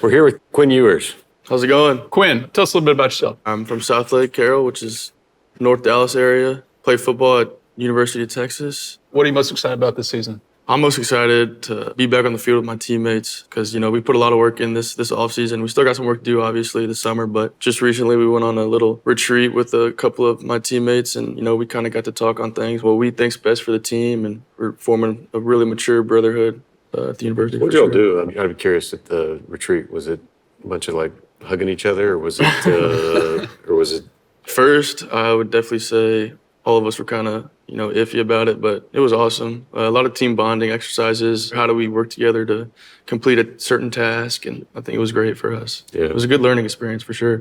We're here with Quinn Ewers. How's it going? Quinn, tell us a little bit about yourself. I'm from South Lake, Carroll, which is North Dallas area. Play football at University of Texas. What are you most excited about this season? I'm most excited to be back on the field with my teammates because, we put a lot of work in this offseason. We still got some work to do, obviously, this summer, but just recently we went on a little retreat with a couple of my teammates and, we kind of got to talk on things, what we think's best for the team, and we're forming a really mature brotherhood at the university. What did y'all do? I'm kind of curious at the retreat. Was it a bunch of hugging each other, or was it First, I would definitely say all of us were kind of, iffy about it, but it was awesome. A lot of team bonding exercises. How do we work together to complete a certain task? And I think it was great for us. Yeah. It was a good learning experience for sure.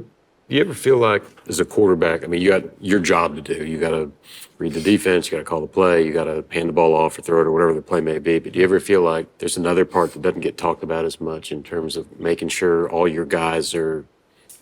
Do you ever feel like, as a quarterback, you got your job to do. You got to read the defense, you got to call the play, you got to hand the ball off or throw it or whatever the play may be. But do you ever feel like there's another part that doesn't get talked about as much in terms of making sure all your guys are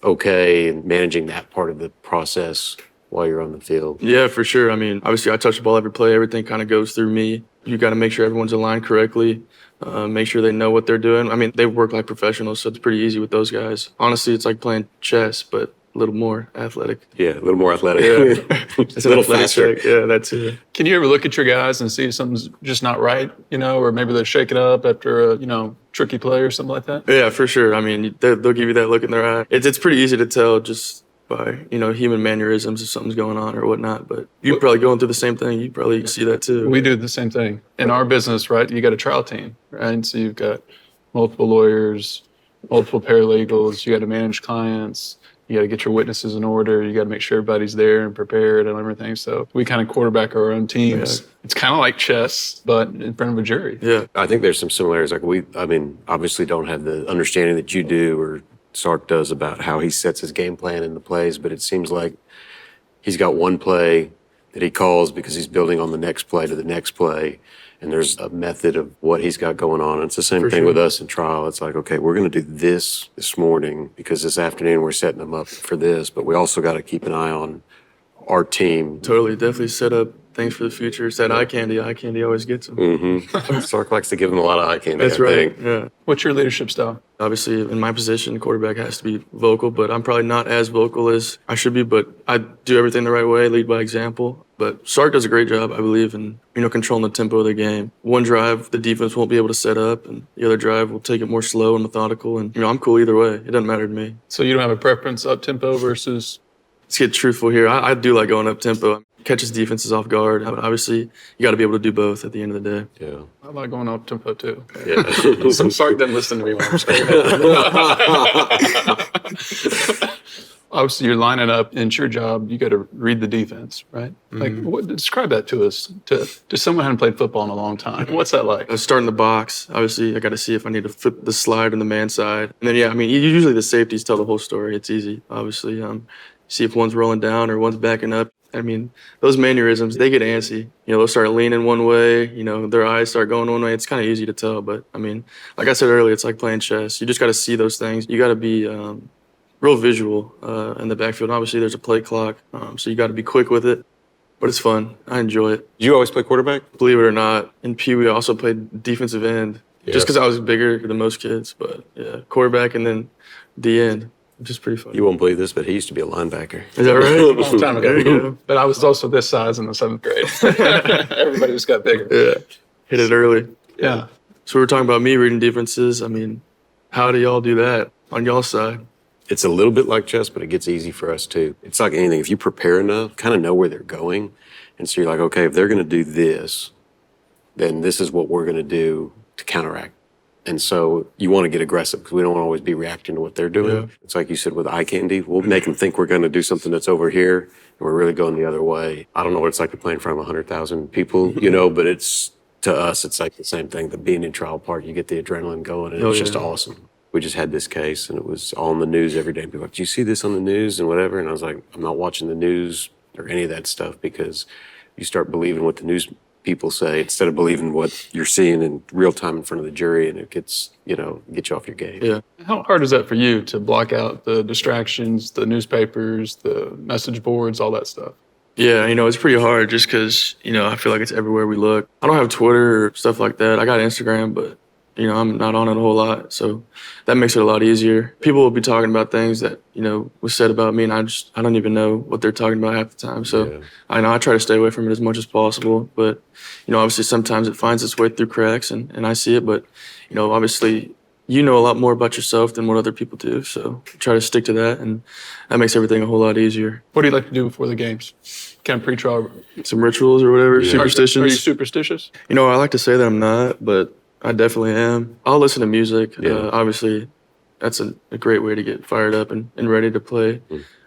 okay and managing that part of the process while you're on the field? Yeah, for sure. Obviously, I touch the ball every play. Everything kind of goes through me. You got to make sure everyone's aligned correctly, make sure they know what they're doing. They work like professionals, so it's pretty easy with those guys. Honestly, it's like playing chess, but a little more athletic. Yeah, a little more athletic. Yeah. It's a little faster. Yeah, that's it. Can you ever look at your guys and see something's just not right, or maybe they're shaking up after a, tricky play or something like that? Yeah, for sure. They'll give you that look in their eye. It's pretty easy to tell just by, human mannerisms if something's going on or whatnot. But you're probably going through the same thing. You probably see that too. We do the same thing. In our business, right, you got a trial team, right? So you've got multiple lawyers, multiple paralegals, you got to manage clients, you got to get your witnesses in order, you got to make sure everybody's there and prepared and everything. So we kind of quarterback our own teams. Yeah. It's kind of like chess, but in front of a jury. Yeah. I think there's some similarities. Obviously don't have the understanding that you do or Sark does about how he sets his game plan in the plays, but it seems like he's got one play that he calls because he's building on the next play to the next play, and there's a method of what he's got going on. And it's the same thing with us in trial. It's like, okay, we're going to do this morning because this afternoon we're setting them up for this, but we also got to keep an eye on our team. Totally, definitely set up things for the future. It's that eye candy. Eye candy always gets them. Mm-hmm. Sark likes to give them a lot of eye candy. That's right. Yeah. What's your leadership style? Obviously, in my position, the quarterback has to be vocal, but I'm probably not as vocal as I should be, but I do everything the right way, lead by example. But Sark does a great job, I believe, in, controlling the tempo of the game. One drive, the defense won't be able to set up, and the other drive will take it more slow and methodical. And, I'm cool either way. It doesn't matter to me. So you don't have a preference up-tempo versus... Let's get truthful here. I do like going up-tempo. Catches defenses off guard. Obviously, you got to be able to do both at the end of the day. Yeah. I like going up-tempo, too. Yeah. Some Sark doesn't listen to me when I'm scared. Obviously, you're lining up, and it's your job. You got to read the defense, right? Mm-hmm. Describe that to us, to someone who hasn't played football in a long time. What's that like? Starting the box, obviously, I got to see if I need to flip the slide on the man side. And then, usually the safeties tell the whole story. It's easy, obviously. See if one's rolling down or one's backing up. Those mannerisms, they get antsy. They'll start leaning one way, their eyes start going one way. It's kind of easy to tell. But, like I said earlier, it's like playing chess. You just got to see those things. You got to be real visual in the backfield. Obviously, there's a play clock, so you got to be quick with it. But it's fun. I enjoy it. Did you always play quarterback? Believe it or not, in Pee Wee, I also played defensive end. Yeah. Just because I was bigger than most kids. But, yeah, quarterback and then the end. Which is pretty funny. You won't believe this, but he used to be a linebacker. Is that right? A long time ago. There you go. But I was also this size in the 7th grade. Everybody just got bigger. Yeah. Hit it early. Yeah. So we were talking about me reading defenses. How do y'all do that on y'all's side? It's a little bit like chess, but it gets easy for us too. It's like anything. If you prepare enough, kind of know where they're going. And so you're like, okay, if they're going to do this, then this is what we're going to do to counteract. And so you want to get aggressive because we don't want to always be reacting to what they're doing. Yeah. It's like you said with eye candy. We'll make them think we're going to do something that's over here, and we're really going the other way. I don't know what it's like to play in front of 100,000 people, but it's, to us, it's like the same thing. The being in trial part, you get the adrenaline going, and it's just awesome. We just had this case, and it was all on the news every day. People were like, do you see this on the news and whatever? And I was like, I'm not watching the news or any of that stuff because you start believing what the news people say instead of believing what you're seeing in real time in front of the jury, and it gets, get you off your game. Yeah. How hard is that for you to block out the distractions, the newspapers, the message boards, all that stuff? Yeah, it's pretty hard just because, I feel like it's everywhere we look. I don't have Twitter or stuff like that. I got Instagram, but I'm not on it a whole lot, so that makes it a lot easier. People will be talking about things that was said about me, and I don't even know what they're talking about half the time. So I try to stay away from it as much as possible. But obviously sometimes it finds its way through cracks, and I see it. But obviously you know a lot more about yourself than what other people do. So try to stick to that, and that makes everything a whole lot easier. What do you like to do before the games? Kind of pre-trial. Some rituals or whatever, superstitions. Are you superstitious? I like to say that I'm not, but I definitely am. I'll listen to music. Obviously, that's a great way to get fired up and ready to play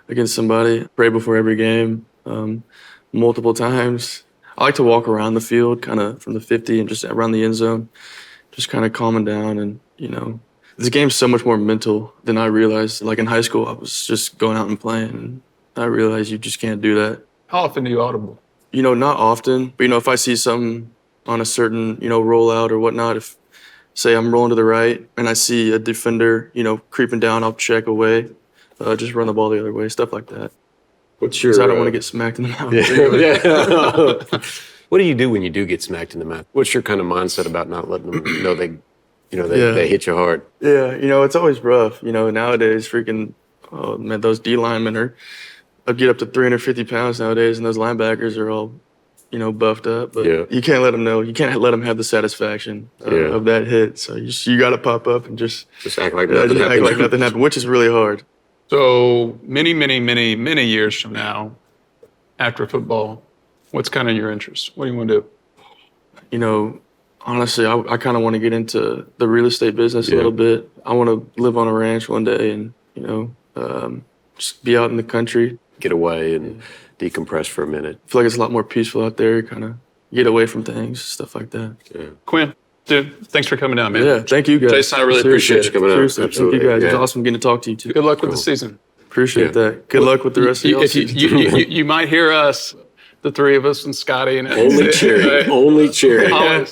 against somebody. Pray before every game, multiple times. I like to walk around the field, kind of from the 50 and just around the end zone, just kind of calming down. And, this game's so much more mental than I realized. Like in high school, I was just going out and playing, and I realized you just can't do that. How often do you audible? Not often, but if I see something on a certain, rollout or whatnot, if say I'm rolling to the right and I see a defender, creeping down, I'll check away, just run the ball the other way, stuff like that. What's your? Because I don't want to get smacked in the mouth. Yeah. What do you do when you do get smacked in the mouth? What's your kind of mindset about not letting them know they hit you hard? Yeah, it's always rough. Nowadays, freaking, oh man, those D linemen get up to 350 pounds nowadays, and those linebackers are all buffed up, but you can't let them know. You can't let them have the satisfaction of that hit. So you got to pop up and just act like nothing happened. Act like nothing happened, which is really hard. So many, many, many, many years from now, after football, what's kind of your interest? What do you want to do? Honestly, I kind of want to get into the real estate business a little bit. I want to live on a ranch one day and, just be out in the country. Get away and decompress for a minute. I feel like it's a lot more peaceful out there, kind of get away from things, stuff like that. Yeah. Quinn, dude, thanks for coming down, man. Yeah, thank you guys. Jason, I really appreciate you coming out. Seriously, thank you guys. It's awesome getting to talk to you too. Good luck with the season. Appreciate that. Good luck with the rest of y'all season. You might hear us, the three of us and Scotty. And only cheering. Right? Only cheering.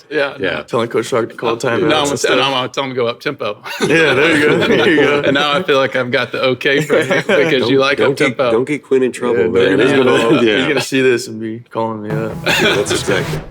Yeah. Telling Coach Shark to call timeout. No, I'm going to tell him to go up tempo. Yeah, there you go. There you go. And now I feel like I've got the okay from you because you like up tempo. Don't get Quinn in trouble, man. He's going to see this and be calling me up. That's exactly.